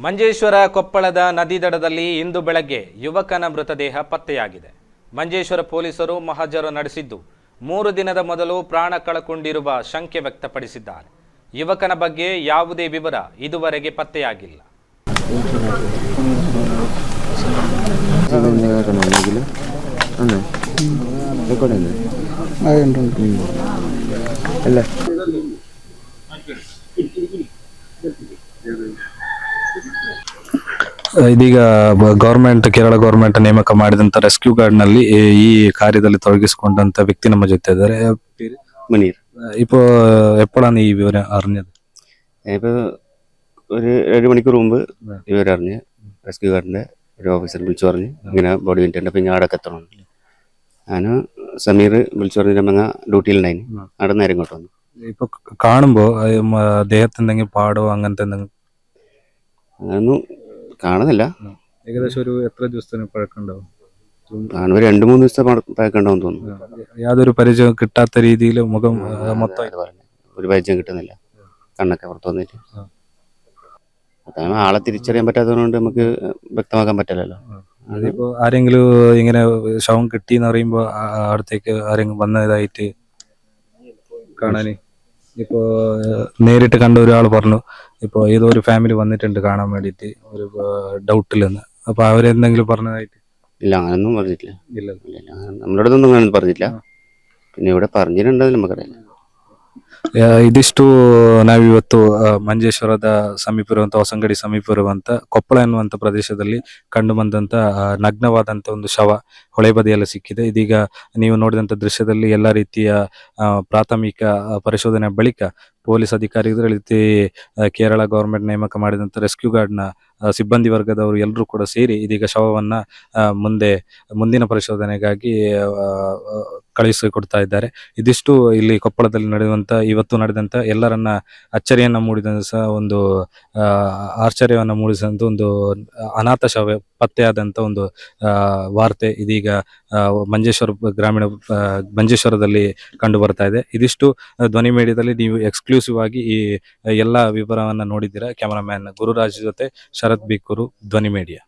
ಮಂಜೇಶ್ವರ ಕೊಪ್ಪಳದ ನದಿ ದಡದಲ್ಲಿ ಇಂದು ಬೆಳಗ್ಗೆ ಯುವಕನ ಮೃತದೇಹ ಪತ್ತೆಯಾಗಿದೆ. ಮಂಜೇಶ್ವರ ಪೊಲೀಸರು ಮಹಜರು ನಡೆಸಿದ್ದು 3 ದಿನದ ಮೊದಲು ಪ್ರಾಣ ಕಳಕೊಂಡಿರುವ ಶಂಕೆ ವ್ಯಕ್ತಪಡಿಸಿದ್ದಾರೆ. ಯುವಕನ ಬಗ್ಗೆ ಯಾವುದೇ ವಿವರ ಇದುವರೆಗೆ ಪತ್ತೆಯಾಗಿಲ್ಲ. ಇದೀಗ ಗವರ್ಮೆಂಟ್ ಕೇರಳ ಗವರ್ಮೆಂಟ್ ನೇಮಕ ಮಾಡಿದಂತ ರೆಸ್ಕ್ಯೂ ಗಾರ್ಡ್ ನಲ್ಲಿ ಈ ಕಾರ್ಯದಲ್ಲಿ ತೊಡಗಿಸಿಕೊಂಡಂತ ವ್ಯಕ್ತಿ ನಮ್ಮ ജೊತೆ ഇದ್ದಾರೆ. മുനീർ ഇപ്പോ എപ്പോഴാണ് ഈ വിവരം അറിഞ്ഞത്? ഇപ്പൊ ഒരു 2 മണിക്കൂർ മുമ്പ് വിവരം അറിഞ്ഞ് റെസ്ക്യൂ ഗാർഡിന്റെ ഒരു ഓഫീസർ വിളിച്ചു പറഞ്ഞു ഇങ്ങനെ ബോഡി കിട്ടിയിട്ടുണ്ട്. അപ്പൊ ഞാൻ അവിടെ എത്തണം. ഞാൻ സമീർ വിളിച്ചു പറഞ്ഞു നമ്മ ഡ്യൂട്ടിയിലുണ്ടായിരുന്നു. അവിടെ നേരം ഇങ്ങോട്ട് വന്നു. ഇപ്പൊ കാണുമ്പോ ദേഹത്ത് എന്തെങ്കിലും പാടോ അങ്ങനത്തെ എന്തെങ്കിലും അങ്ങനൊന്നും കാണുന്നില്ല. ഏകദേശം ഒരു എത്ര ദിവസത്തിന് പഴക്കമുണ്ടാവും? കാണുമ്പോൾ 2-3 ദിവസത്തെ പഴക്കമുണ്ടാവും തോന്നുന്നു. യാതൊരു പരിചയം കിട്ടാത്ത രീതിയിൽ മുഖം മൊത്തം ഒരു പരിചയം കിട്ടുന്നില്ല. കണ്ണൊക്കെ പുറത്ത് വന്നിട്ട് ആളെ തിരിച്ചറിയാൻ പറ്റാത്തതുകൊണ്ട് നമുക്ക് വ്യക്തമാക്കാൻ പറ്റില്ലല്ലോ. അതിപ്പോ ആരെങ്കിലും ഇങ്ങനെ ശവം കിട്ടിയെന്ന് പറയുമ്പോ അടുത്തേക്ക് ആരെങ്കിലും വന്നതായിട്ട് കാണാന് ഇപ്പോ നേരിട്ട് കണ്ട ഒരാൾ പറഞ്ഞു ഇപ്പൊ ഏതോ ഒരു ഫാമിലി വന്നിട്ടുണ്ട് കാണാൻ വേണ്ടിട്ട് ഒരു ഡൗട്ടില്ലെന്ന്. അപ്പൊ അവരെന്തെങ്കിലും പറഞ്ഞതായിട്ട്? ഇല്ല, അങ്ങനൊന്നും പറഞ്ഞിട്ടില്ല. ഇല്ല, നമ്മുടെ അടുത്തൊന്നും അങ്ങനെ പറഞ്ഞിട്ടില്ല. പിന്നെ ഇവിടെ പറഞ്ഞിട്ടുണ്ടെങ്കിൽ നമുക്കറിയില്ല. ಇದಿಷ್ಟು ನಾವಿವತ್ತು ಮಂಜೇಶ್ವರದ ಸಮೀಪ ಇರುವಂತ ಹೊಸಂಗಡಿ ಸಮೀಪ ಇರುವಂತ ಕೊಪ್ಪಳ ಎನ್ನುವಂತ ಪ್ರದೇಶದಲ್ಲಿ ಕಂಡು ಬಂದಂತ ನಗ್ನವಾದಂತ ಒಂದು ಶವ ಹೊಳೆ ಬದಿಯಲ್ಲಿ ಸಿಕ್ಕಿದೆ. ಇದೀಗ ನೀವು ನೋಡಿದಂತ ದೃಶ್ಯದಲ್ಲಿ ಎಲ್ಲಾ ರೀತಿಯ ಪ್ರಾಥಮಿಕ ಪರಿಶೋಧನೆ ಬಳಿಕ ಪೊಲೀಸ್ ಅಧಿಕಾರಿಗಳು ರೀತಿ ಕೇರಳ ಗವರ್ಮೆಂಟ್ ನೇಮಕ ಮಾಡಿದಂತ ರೆಸ್ಕ್ಯೂ ಗಾರ್ಡ್ ನ ಸಿಬ್ಬಂದಿ ವರ್ಗದವರು ಎಲ್ಲರೂ ಕೂಡ ಸೇರಿ ಇದೀಗ ಶವವನ್ನ ಮುಂದಿನ ಪರಿಶೋಧನೆಗಾಗಿ ಕಳುಹಿಸಿಕೊಡ್ತಾ ಇದ್ದಾರೆ. ಇದಿಷ್ಟು ಇಲ್ಲಿ ಕೊಪ್ಪಳದಲ್ಲಿ ಇವತ್ತು ನಡೆದಂತ ಎಲ್ಲರನ್ನ ಅಚ್ಚರಿಯನ್ನ ಮೂಡಿದಂತ ಒಂದು ಆಶ್ಚರ್ಯವನ್ನ ಮೂಡಿಸಿದಂತ ಒಂದು ಅನಾಥ ಶವ ಪತ್ತೆಯಾದಂತ ಒಂದು ವಾರ್ತೆ ಇದೀಗ ಮಂಜೇಶ್ವರದಲ್ಲಿ ಕಂಡು ಬರ್ತಾ ಇದೆ. ಇದಿಷ್ಟು ಧ್ವನಿ ಮೀಡಿಯಾದಲ್ಲಿ ನೀವು ಎಕ್ಸ್ಕ್ಲೂಸಿವ್ ಆಗಿ ಈ ಎಲ್ಲಾ ವಿವರವನ್ನ ನೋಡಿದ್ದೀರಾ. ಕ್ಯಾಮರಾಮ್ಯಾನ್ ಗುರುರಾಜ್ ಜೊತೆ ಶರತ್ ಬಿಕ್ಕೂರು, ಧ್ವನಿ ಮೀಡಿಯಾ.